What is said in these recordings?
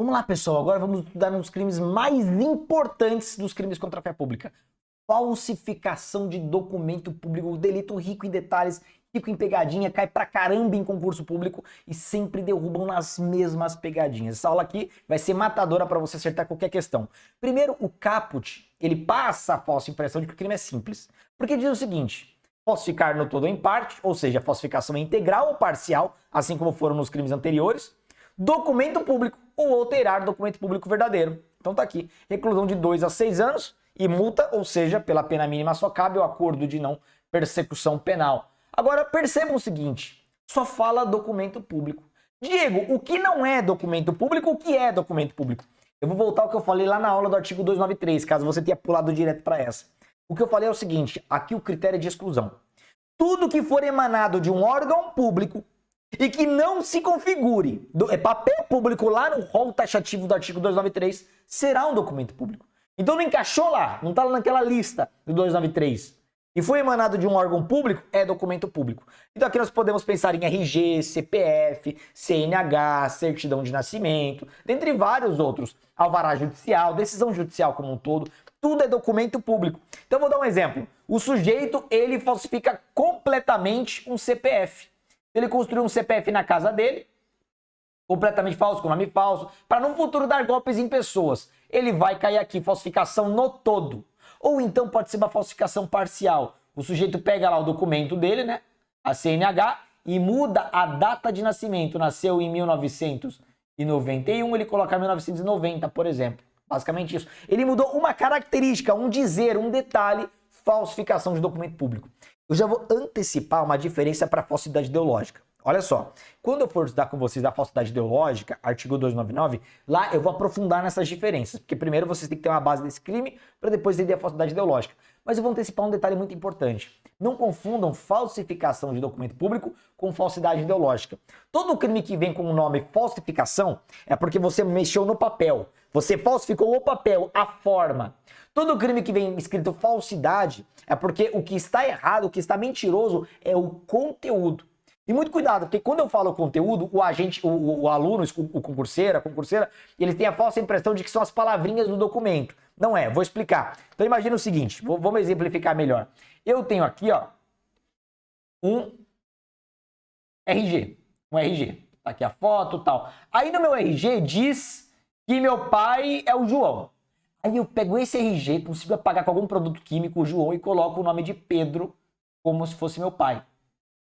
Vamos lá, pessoal. Agora vamos estudar uns crimes mais importantes dos crimes contra a fé pública. Falsificação de documento público, delito rico em detalhes, rico em pegadinha, cai pra caramba em concurso público e sempre derrubam nas mesmas pegadinhas. Essa aula aqui vai ser matadora para você acertar qualquer questão. Primeiro, o caput, ele passa a falsa impressão de que o crime é simples. Porque diz o seguinte: falsificar no todo ou em parte, ou seja, falsificação integral ou parcial, assim como foram nos crimes anteriores. Documento público ou alterar documento público verdadeiro. Então tá aqui, reclusão de 2 a 6 anos e multa, ou seja, pela pena mínima só cabe o acordo de não persecução penal. Agora percebam o seguinte, só fala documento público. Diego, o que não é documento público, o que é documento público? Eu vou voltar ao que eu falei lá na aula do artigo 293, caso você tenha pulado direto para essa. O que eu falei é o seguinte, aqui o critério é de exclusão. Tudo que for emanado de um órgão público e que não se configure papel público lá no rol taxativo do artigo 293 será um documento público. Então não encaixou lá, não está lá naquela lista do 293. E foi emanado de um órgão público, é documento público. Então aqui nós podemos pensar em RG, CPF, CNH, certidão de nascimento, dentre vários outros. Alvará judicial, decisão judicial como um todo, tudo é documento público. Então vou dar um exemplo. O sujeito, ele falsifica completamente um CPF. Ele construiu um CPF na casa dele, completamente falso, com nome falso, para no futuro dar golpes em pessoas. Ele vai cair aqui, falsificação no todo. Ou então pode ser uma falsificação parcial. O sujeito pega lá o documento dele, né, a CNH, e muda a data de nascimento. Nasceu em 1991, ele coloca 1990, por exemplo. Basicamente isso. Ele mudou uma característica, um dizer, um detalhe, falsificação de documento público. Eu já vou antecipar uma diferença para a falsidade ideológica. Olha só, quando eu for estudar com vocês a falsidade ideológica, artigo 299, lá eu vou aprofundar nessas diferenças, porque primeiro vocês têm que ter uma base desse crime para depois entender a falsidade ideológica. Mas eu vou antecipar um detalhe muito importante. Não confundam falsificação de documento público com falsidade ideológica. Todo crime que vem com o nome falsificação é porque você mexeu no papel. Você falsificou o papel, a forma. Todo crime que vem escrito falsidade é porque o que está errado, o que está mentiroso é o conteúdo. E muito cuidado, porque quando eu falo conteúdo, o agente, o aluno, o concurseiro, a concurseira, eles têm a falsa impressão de que são as palavrinhas do documento. Não é, vou explicar. Então imagina o seguinte, vamos exemplificar melhor. Eu tenho aqui, ó, um RG. Tá aqui a foto e tal. Aí no meu RG diz que meu pai é o João. Aí eu pego esse RG, consigo apagar com algum produto químico o João e coloco o nome de Pedro como se fosse meu pai.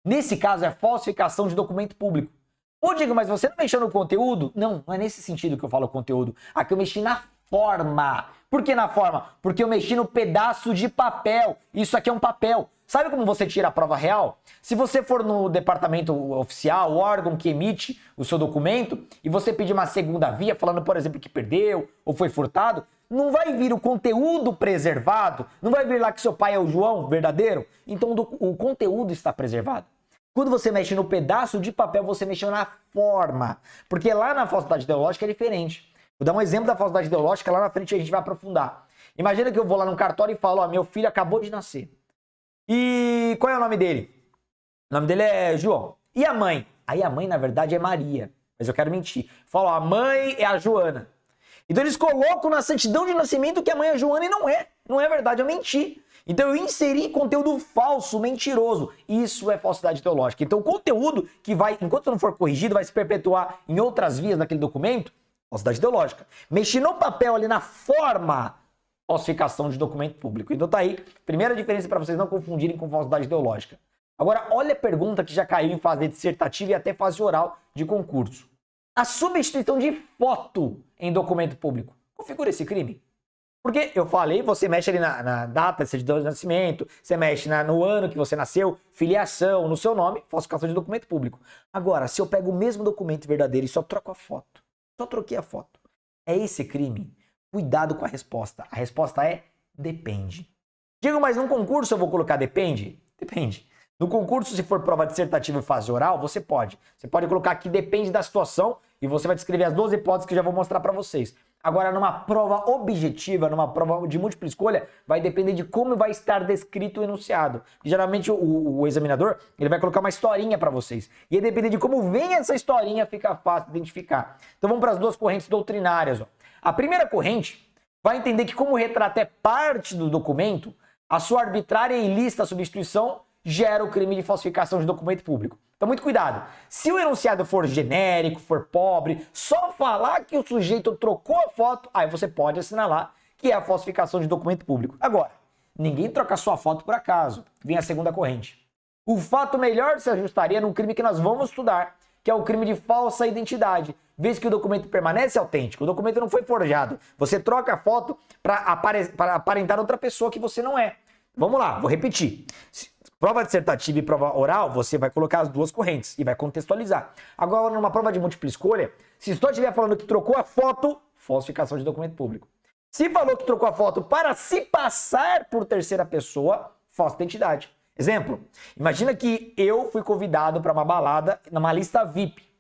Nesse caso é falsificação de documento público. Ô Diego, mas você não mexeu no conteúdo? Não, não é nesse sentido que eu falo conteúdo. Aqui eu mexi na forma. Por que na forma? Porque eu mexi no pedaço de papel. Isso aqui é um papel. Sabe como você tira a prova real? Se você for no departamento oficial, o órgão que emite o seu documento, e você pedir uma segunda via, falando, por exemplo, que perdeu ou foi furtado, não vai vir o conteúdo preservado, não vai vir lá que seu pai é o João verdadeiro, então o conteúdo está preservado. Quando você mexe no pedaço de papel, você mexeu na forma, porque lá na falsidade ideológica é diferente. Vou dar um exemplo da falsidade ideológica, lá na frente a gente vai aprofundar. Imagina que eu vou lá no cartório e falo, ó, meu filho acabou de nascer. E qual é o nome dele? O nome dele é João. E a mãe? Aí a mãe, na verdade, é Maria, mas eu quero mentir. Falo, ó, a mãe é a Joana. Então eles colocam na certidão de nascimento que a mãe é Joana e não é. Não é verdade, eu menti. Então eu inseri conteúdo falso, mentiroso. Isso é falsidade ideológica. Então o conteúdo que vai, enquanto não for corrigido, vai se perpetuar em outras vias daquele documento, falsidade ideológica. Mexi no papel ali na forma, falsificação de documento público. Então tá aí, primeira diferença para vocês não confundirem com falsidade ideológica. Agora olha a pergunta que já caiu em fase dissertativa e até fase oral de concurso. A substituição de foto em documento público configura esse crime? Porque eu falei, você mexe ali na data, certidão de nascimento, você mexe no ano que você nasceu, filiação, no seu nome, falsificação de documento público. Agora, se eu pego o mesmo documento verdadeiro e só troco a foto, só troquei a foto, é esse crime? Cuidado com a resposta. A resposta é depende. Digo, mas num concurso eu vou colocar depende? Depende. No concurso, se for prova dissertativa e fase oral, você pode. Você pode colocar que depende da situação e você vai descrever as 12 hipóteses que eu já vou mostrar para vocês. Agora, numa prova objetiva, numa prova de múltipla escolha, vai depender de como vai estar descrito o enunciado. Geralmente, o examinador ele vai colocar uma historinha para vocês. E aí, depender de como vem essa historinha, fica fácil de identificar. Então, vamos para as duas correntes doutrinárias. Ó. A primeira corrente vai entender que como o retrato é parte do documento, a sua arbitrária e ilícita substituição gera o crime de falsificação de documento público. Então, muito cuidado. Se o enunciado for genérico, for pobre, só falar que o sujeito trocou a foto, aí você pode assinalar que é a falsificação de documento público. Agora, ninguém troca sua foto por acaso. Vem a segunda corrente. O fato melhor se ajustaria num crime que nós vamos estudar, que é o crime de falsa identidade, vez que o documento permanece autêntico, o documento não foi forjado. Você troca a foto para aparentar outra pessoa que você não é. Vamos lá, vou repetir. Prova dissertativa e prova oral, você vai colocar as duas correntes e vai contextualizar. Agora, numa prova de múltipla escolha, se só estiver falando que trocou a foto, falsificação de documento público. Se falou que trocou a foto para se passar por terceira pessoa, falsa identidade. Exemplo, imagina que eu fui convidado para uma balada numa lista VIP.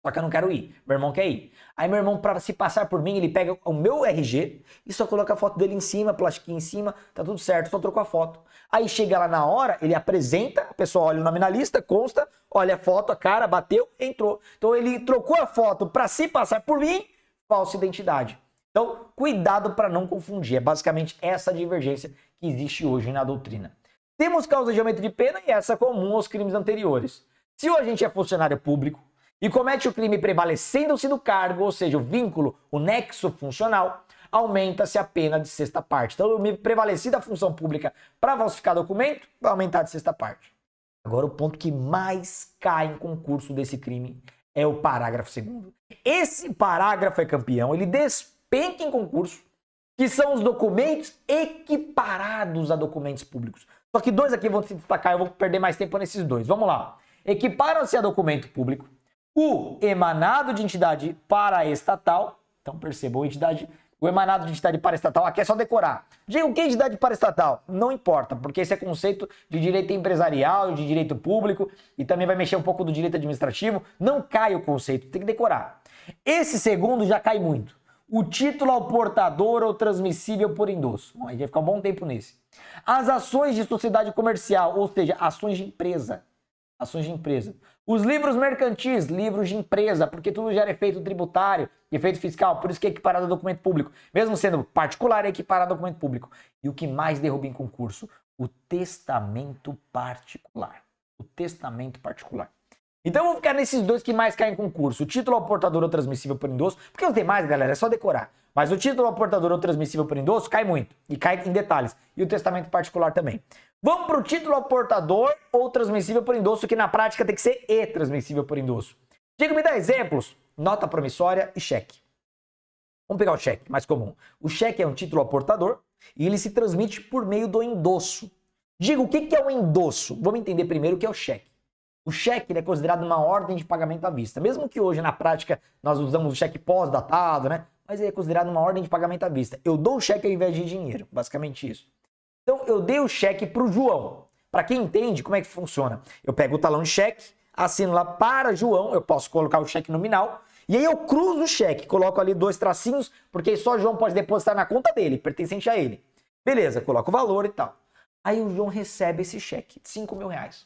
Só que eu não quero ir, meu irmão quer ir. Aí meu irmão, para se passar por mim, ele pega o meu RG e só coloca a foto dele em cima, plastiquinho em cima, tá tudo certo, só trocou a foto. Aí chega lá na hora, ele apresenta, a pessoa olha o nome na lista, consta, olha a foto, a cara, bateu, entrou. Então ele trocou a foto para se passar por mim, falsa identidade. Então, cuidado para não confundir. É basicamente essa divergência que existe hoje na doutrina. Temos causa de aumento de pena e essa é comum aos crimes anteriores. Se o agente é funcionário público e comete o crime prevalecendo-se do cargo, ou seja, o vínculo, o nexo funcional, aumenta-se a pena de sexta parte. Então, eu me prevaleci da função pública para falsificar documento, vai aumentar de sexta parte. Agora, o ponto que mais cai em concurso desse crime é o parágrafo 2º. Esse parágrafo é campeão, ele despenca em concurso, que são os documentos equiparados a documentos públicos. Só que dois aqui vão se destacar, eu vou perder mais tempo nesses dois. Vamos lá. Equiparam-se a documento público o emanado de entidade paraestatal. Então percebam, o emanado de entidade paraestatal, aqui é só decorar. Diga o que é entidade paraestatal? Não importa, porque esse é conceito de direito empresarial, de direito público e também vai mexer um pouco do direito administrativo. Não cai o conceito, tem que decorar. Esse segundo já cai muito. O título ao portador ou transmissível por endosso. Bom, a gente vai ficar um bom tempo nesse. As ações de sociedade comercial, ou seja, ações de empresa. Ações de empresa. Os livros mercantis, livros de empresa, porque tudo gera efeito tributário, efeito fiscal, por isso que é equiparado a documento público. Mesmo sendo particular, é equiparado a documento público. E o que mais derruba em concurso? O testamento particular. O testamento particular. Então eu vou ficar nesses dois que mais caem em concurso. O título ao portador ou transmissível por endosso, porque os demais, galera, é só decorar. Mas o título ao portador ou transmissível por endosso cai muito, e cai em detalhes. E o testamento particular também. Vamos para o título ao portador ou transmissível por endosso, que na prática tem que ser e transmissível por endosso. Diego, me dá exemplos. Nota promissória e cheque. Vamos pegar o cheque, mais comum. O cheque é um título ao portador e ele se transmite por meio do endosso. Digo, o que é o endosso? Vamos entender primeiro o que é o cheque. O cheque é considerado uma ordem de pagamento à vista. Mesmo que hoje, na prática, nós usamos o cheque pós-datado, né? Mas ele é considerado uma ordem de pagamento à vista. Eu dou o cheque ao invés de dinheiro, basicamente isso. Então, eu dei o cheque para o João. Para quem entende como é que funciona, eu pego o talão de cheque, assino lá para João, eu posso colocar o cheque nominal, e aí eu cruzo o cheque, coloco ali 2 tracinhos, porque só João pode depositar na conta dele, pertencente a ele. Beleza, coloco o valor e tal. Aí o João recebe esse cheque, R$5.000.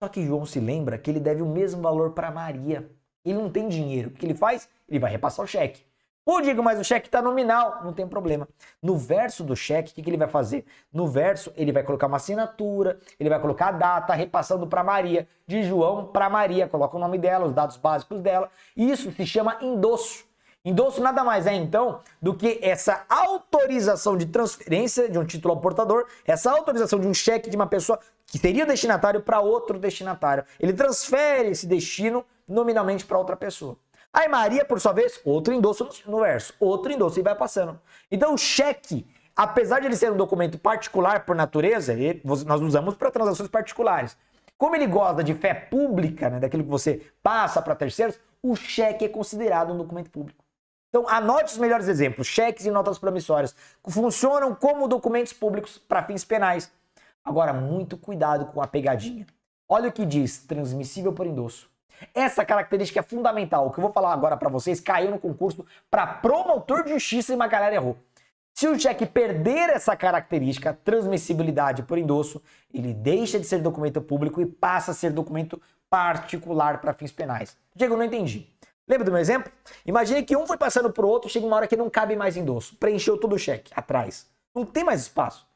Só que João se lembra que ele deve o mesmo valor para Maria. Ele não tem dinheiro. O que ele faz? Ele vai repassar o cheque. Pô, Diego, mas o cheque está nominal. Não tem problema. No verso do cheque, o que ele vai fazer? No verso, ele vai colocar uma assinatura, ele vai colocar a data, repassando para Maria. De João para Maria. Coloca o nome dela, os dados básicos dela. Isso se chama endosso. Endosso nada mais é, então, do que essa autorização de transferência de um título ao portador, essa autorização de um cheque de uma pessoa que seria destinatário para outro destinatário. Ele transfere esse destino nominalmente para outra pessoa. Aí Maria, por sua vez, outro endosso no verso, outro endosso e vai passando. Então o cheque, apesar de ele ser um documento particular por natureza, nós usamos para transações particulares. Como ele gosta de fé pública, né, daquilo que você passa para terceiros, o cheque é considerado um documento público. Então, anote os melhores exemplos. Cheques e notas promissórias funcionam como documentos públicos para fins penais. Agora, muito cuidado com a pegadinha. Olha o que diz, transmissível por endosso. Essa característica é fundamental. O que eu vou falar agora para vocês caiu no concurso para promotor de justiça e uma galera errou. Se o cheque perder essa característica, transmissibilidade por endosso, ele deixa de ser documento público e passa a ser documento particular para fins penais. Diego, não entendi. Lembra do meu exemplo? Imagine que um foi passando pro outro, chega uma hora que não cabe mais endosso. Preencheu todo o cheque atrás. Não tem mais espaço.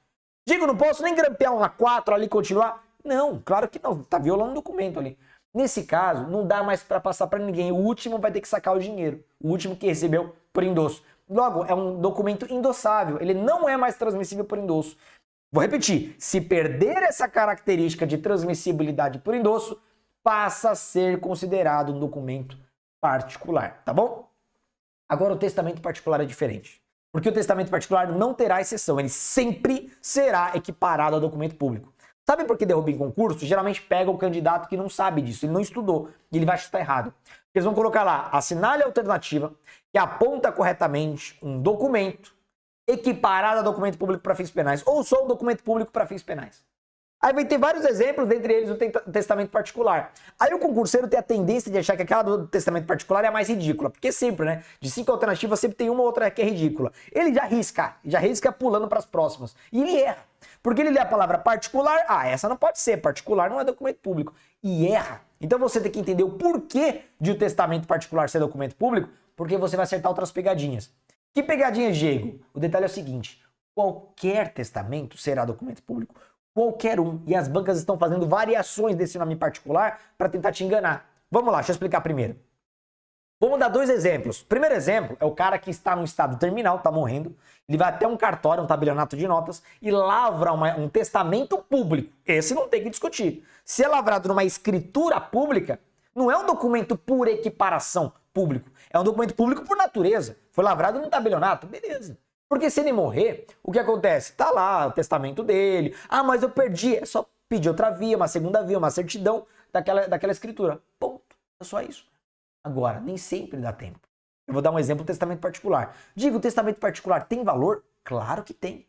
Diego, não posso nem grampear um A4 ali e continuar? Não, claro que não. Tá violando o documento ali. Nesse caso, não dá mais para passar para ninguém. O último vai ter que sacar o dinheiro. O último que recebeu por endosso. Logo, é um documento endossável. Ele não é mais transmissível por endosso. Vou repetir. Se perder essa característica de transmissibilidade por endosso, passa a ser considerado um documento particular, tá bom? Agora o testamento particular é diferente. Porque o testamento particular não terá exceção. Ele sempre será equiparado ao documento público. Sabe por que derruba em concurso? Geralmente pega o candidato que não sabe disso, ele não estudou e ele vai chutar errado. Eles vão colocar lá, assinale a alternativa que aponta corretamente um documento equiparado a documento público para fins penais, ou só um documento público para fins penais. Aí vai ter vários exemplos, dentre eles o testamento particular. Aí o concurseiro tem a tendência de achar que aquela do testamento particular é a mais ridícula, porque sempre, né, de 5 alternativas sempre tem uma ou outra que é ridícula. Ele já risca pulando para as próximas. E ele erra. Porque ele lê a palavra particular, essa não pode ser, particular não é documento público. E erra. Então você tem que entender o porquê de o testamento particular ser documento público, porque você vai acertar outras pegadinhas. Que pegadinhas, Diego? O detalhe é o seguinte, qualquer testamento será documento público. Qualquer um. E as bancas estão fazendo variações desse nome particular para tentar te enganar. Vamos lá, deixa eu explicar primeiro. Vamos dar 2 exemplos. O primeiro exemplo é o cara que está no estado terminal, está morrendo. Ele vai até um cartório, um tabelionato de notas e lavra um testamento público. Esse não tem que discutir. Se é lavrado numa escritura pública, não é um documento por equiparação público. É um documento público por natureza. Foi lavrado num tabelionato, beleza. Porque se ele morrer, o que acontece? Tá lá o testamento dele. Mas eu perdi. É só pedir outra via, uma segunda via, uma certidão daquela escritura. Ponto. É só isso. Agora, nem sempre dá tempo. Eu vou dar um exemplo do testamento particular. Digo, o testamento particular tem valor? Claro que tem.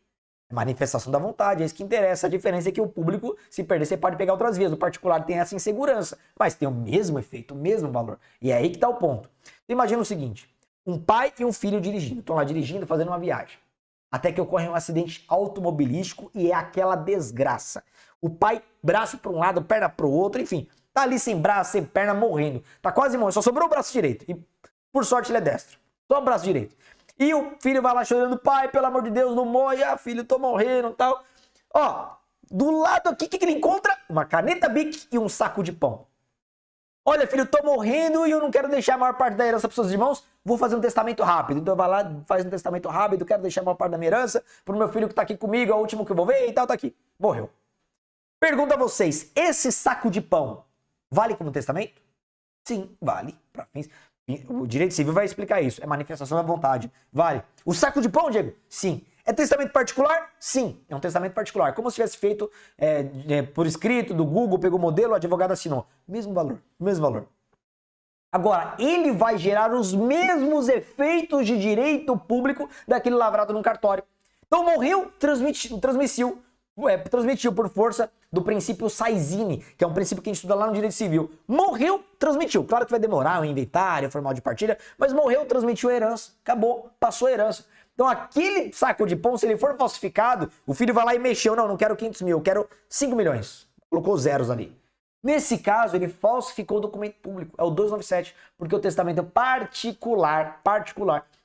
É manifestação da vontade, é isso que interessa. A diferença é que o público, se perder, você pode pegar outras vias. O particular tem essa insegurança, mas tem o mesmo efeito, o mesmo valor. E é aí que está o ponto. Imagina o seguinte, um pai e um filho dirigindo. Estão lá dirigindo, fazendo uma viagem. Até que ocorre um acidente automobilístico e é aquela desgraça. O pai, braço para um lado, perna para o outro, enfim. Tá ali sem braço, sem perna, morrendo. Tá quase morrendo, só sobrou o braço direito. E por sorte ele é destro. Só o braço direito. E o filho vai lá chorando, pai, pelo amor de Deus, não morre. Filho, tô morrendo e tal. Do lado aqui, o que ele encontra? Uma caneta Bic e um saco de pão. Olha, filho, tô morrendo e eu não quero deixar a maior parte da herança para seus irmãos. Vou fazer um testamento rápido. Então vai lá, faz um testamento rápido, quero deixar a maior parte da minha herança pro meu filho que tá aqui comigo, é o último que eu vou ver e tal, tá aqui. Morreu. Pergunto a vocês, esse saco de pão vale como testamento? Sim, vale. Pra fins. O direito civil vai explicar isso. É manifestação da vontade. Vale. O saco de pão, Diego? Sim. É testamento particular? Sim. É um testamento particular. Como se tivesse feito por escrito, do Google, pegou o modelo, o advogado assinou. Mesmo valor. Mesmo valor. Agora, ele vai gerar os mesmos efeitos de direito público daquele lavrado num cartório. Então morreu, transmitiu por força do princípio Saizine, que é um princípio que a gente estuda lá no direito civil. Morreu, transmitiu. Claro que vai demorar, um inventário, formal de partilha, mas morreu, transmitiu a herança. Acabou, passou a herança. Então aquele saco de pão, se ele for falsificado, o filho vai lá e mexeu. Não quero 500 mil, eu quero 5 milhões. Colocou zeros ali. Nesse caso, ele falsificou o documento público. É o 297, porque o testamento particular,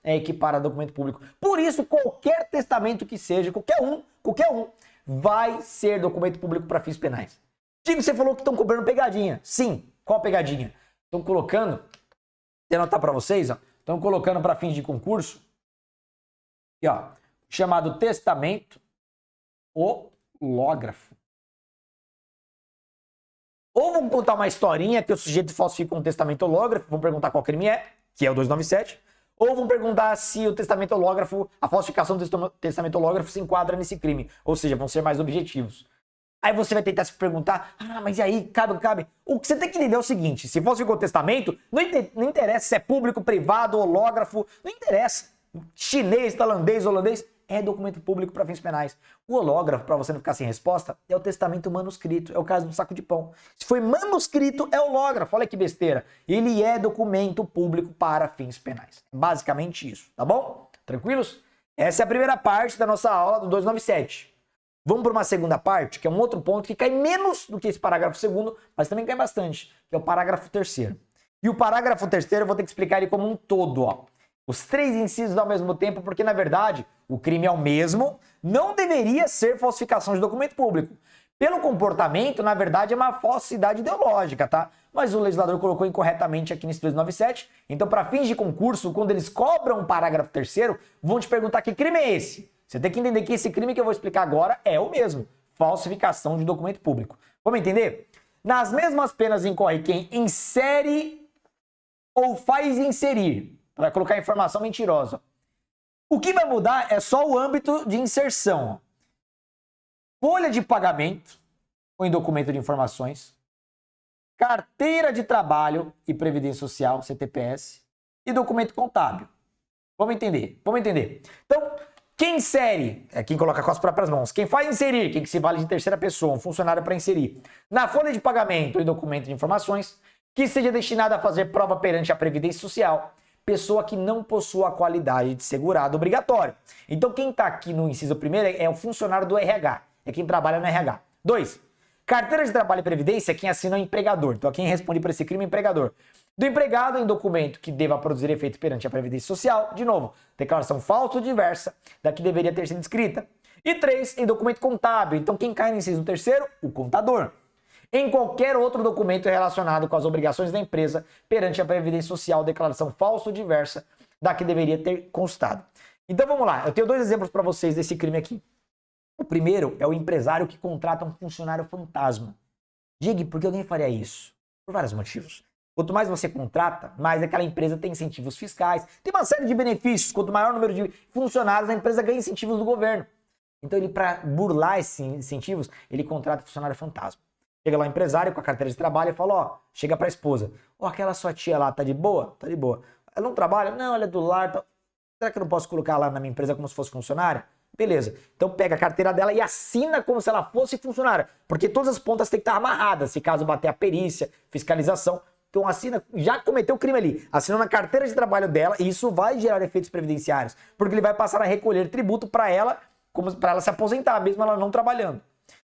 é equiparado ao documento público. Por isso, qualquer testamento que seja, qualquer um, vai ser documento público para fins penais. Digo, você falou que estão cobrando pegadinha. Sim, qual pegadinha? Estão colocando, vou anotar para vocês, estão colocando para fins de concurso, aqui, chamado testamento hológrafo. Ou vão contar uma historinha que o sujeito falsifica um testamento hológrafo, vão perguntar qual crime é, que é o 297, ou vão perguntar se o testamento hológrafo, a falsificação do testamento hológrafo se enquadra nesse crime, ou seja, vão ser mais objetivos. Aí você vai tentar se perguntar, mas e aí, cabe? O que você tem que entender é o seguinte, se falsificou o testamento, não interessa se é público, privado, hológrafo, não interessa. Chinês, tailandês, holandês, é documento público para fins penais. O hológrafo, para você não ficar sem resposta, é o testamento manuscrito, é o caso do saco de pão. Se foi manuscrito, é hológrafo, olha que besteira. Ele é documento público para fins penais. Basicamente isso, tá bom? Tranquilos? Essa é a primeira parte da nossa aula do 297. Vamos para uma segunda parte, que é um outro ponto que cai menos do que esse parágrafo segundo, mas também cai bastante, que é o parágrafo terceiro. E o parágrafo terceiro eu vou ter que explicar ele como um todo, ó. Os três incisos ao mesmo tempo, porque na verdade o crime é o mesmo, não deveria ser falsificação de documento público. Pelo comportamento, na verdade é uma falsidade ideológica, tá? Mas o legislador colocou incorretamente aqui nesse 297. Então, para fins de concurso, quando eles cobram o parágrafo terceiro, vão te perguntar que crime é esse. Você tem que entender que esse crime que eu vou explicar agora é o mesmo, falsificação de documento público. Vamos entender? Nas mesmas penas incorre quem insere ou faz inserir, para colocar informação mentirosa. O que vai mudar é só o âmbito de inserção. Folha de pagamento ou em documento de informações, carteira de trabalho e previdência social, CTPS, e documento contábil. Vamos entender? Vamos entender. Então, quem insere é quem coloca com as próprias mãos. Quem faz inserir, quem se vale de terceira pessoa, um funcionário para inserir. Na folha de pagamento e documento de informações, que seja destinado a fazer prova perante a Previdência Social, pessoa que não possua a qualidade de segurado obrigatório. Então, quem está aqui no inciso primeiro é o funcionário do RH, é quem trabalha no RH. 2. Carteira de trabalho e previdência é quem assina o empregador. Então, quem responde por esse crime é o empregador. Do empregado em documento que deva produzir efeito perante a Previdência Social, de novo, declaração falsa ou diversa da que deveria ter sido escrita. E 3, em documento contábil. Então, quem cai no inciso terceiro? O contador. Em qualquer outro documento relacionado com as obrigações da empresa perante a Previdência Social, declaração falsa ou diversa da que deveria ter constado. Então, vamos lá. Eu tenho 2 exemplos para vocês desse crime aqui. O primeiro é o empresário que contrata um funcionário fantasma. Diga, por que alguém faria isso? Por vários motivos. Quanto mais você contrata, mais aquela empresa tem incentivos fiscais, tem uma série de benefícios. Quanto maior o número de funcionários, a empresa ganha incentivos do governo. Então, ele, para burlar esses incentivos, ele contrata funcionário fantasma. Chega lá o empresário com a carteira de trabalho e fala, ó, chega para a esposa, ó, aquela sua tia lá, tá de boa? Tá de boa. Ela não trabalha? Não, ela é do lar. Tá... Será que eu não posso colocar lá na minha empresa como se fosse funcionária? Beleza. Então pega a carteira dela e assina como se ela fosse funcionária. Porque todas as pontas têm que estar amarradas, se caso bater a perícia, fiscalização. Então assina, já cometeu o crime ali, assinou na carteira de trabalho dela e isso vai gerar efeitos previdenciários. Porque ele vai passar a recolher tributo para ela, como para ela se aposentar, mesmo ela não trabalhando.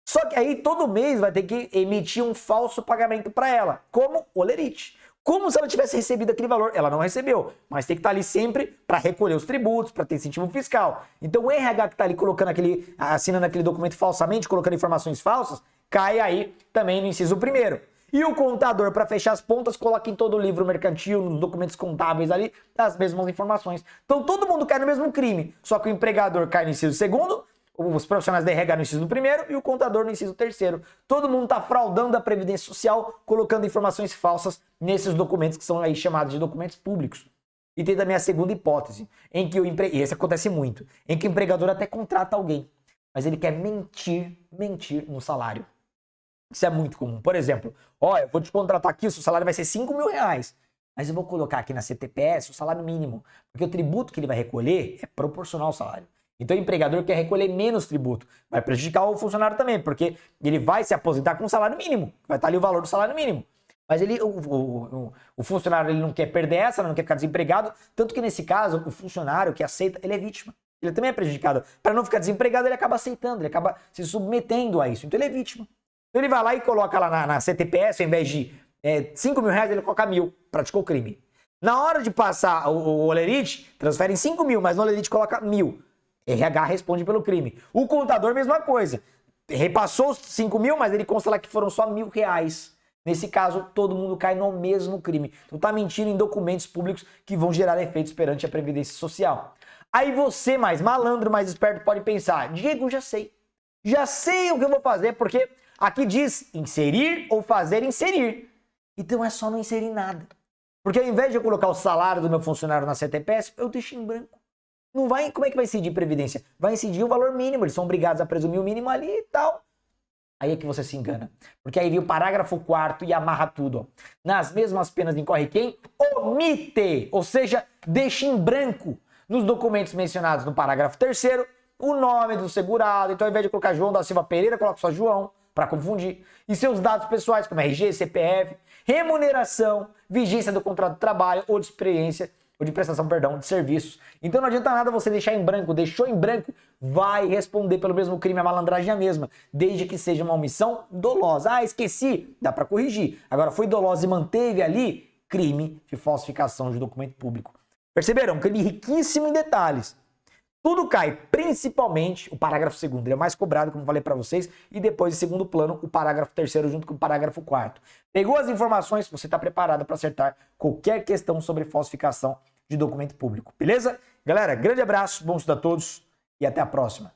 Só que aí todo mês vai ter que emitir um falso pagamento para ela, como olerite. Como se ela tivesse recebido aquele valor. Ela não recebeu, mas tem que estar ali sempre para recolher os tributos, para ter incentivo fiscal. Então o RH que está ali colocando assinando aquele documento falsamente, colocando informações falsas, cai aí também no inciso primeiro. E o contador, para fechar as pontas, coloca em todo o livro mercantil, nos documentos contábeis ali, as mesmas informações. Então todo mundo cai no mesmo crime, só que o empregador cai no inciso segundo, os profissionais da RH no inciso primeiro e o contador no inciso terceiro. Todo mundo está fraudando a Previdência Social, colocando informações falsas nesses documentos que são aí chamados de documentos públicos. E tem também a segunda hipótese, em que e esse acontece muito, em que o empregador até contrata alguém, mas ele quer mentir no salário. Isso é muito comum. Por exemplo, ó, eu vou te contratar aqui, o seu salário vai ser R$5.000, mas eu vou colocar aqui na CTPS o salário mínimo, porque o tributo que ele vai recolher é proporcional ao salário. Então o empregador quer recolher menos tributo. Vai prejudicar o funcionário também, porque ele vai se aposentar com um salário mínimo. Vai estar ali o valor do salário mínimo. Mas o funcionário ele não quer perder essa, não quer ficar desempregado. Tanto que nesse caso, o funcionário que aceita, ele é vítima. Ele também é prejudicado. Para não ficar desempregado, ele acaba aceitando, ele acaba se submetendo a isso. Então ele é vítima. Então ele vai lá e coloca lá na CTPS, ao invés de R$5.000, ele coloca 1.000, praticou o crime. Na hora de passar o olerite, transfere em 5.000, mas no olerite coloca 1.000. RH responde pelo crime. O contador, mesma coisa. Repassou os 5.000, mas ele consta lá que foram só R$1.000. Nesse caso, todo mundo cai no mesmo crime. Então tá mentindo em documentos públicos que vão gerar efeitos perante a Previdência Social. Aí você, mais malandro, mais esperto, pode pensar, Diego, já sei. Já sei o que eu vou fazer, porque aqui diz inserir ou fazer inserir. Então é só não inserir nada. Porque ao invés de eu colocar o salário do meu funcionário na CTPS, eu deixo em branco. Não vai, como é que vai incidir Previdência? Vai incidir o valor mínimo, eles são obrigados a presumir o mínimo ali e tal. Aí é que você se engana. Porque aí vem o parágrafo 4º e amarra tudo. Ó. Nas mesmas penas incorre quem? Omite, ou seja, deixa em branco nos documentos mencionados no parágrafo 3º, o nome do segurado. Então, ao invés de colocar João da Silva Pereira, coloca só João, para confundir. E seus dados pessoais, como RG, CPF, remuneração, vigência do contrato de trabalho ou de experiência, ou de prestação, perdão, de serviços. Então não adianta nada você deixar em branco. Deixou em branco, vai responder pelo mesmo crime, a malandragem é a mesma, desde que seja uma omissão dolosa. Ah, esqueci, dá para corrigir. Agora foi dolosa e manteve ali, crime de falsificação de documento público. Perceberam? Crime riquíssimo em detalhes. Tudo cai, principalmente o parágrafo 2º, ele é mais cobrado, como falei para vocês, e depois, em segundo plano, o parágrafo 3º junto com o parágrafo 4º. Pegou as informações, você está preparado para acertar qualquer questão sobre falsificação de documento público, beleza? Galera, grande abraço, bom estudo a todos e até a próxima.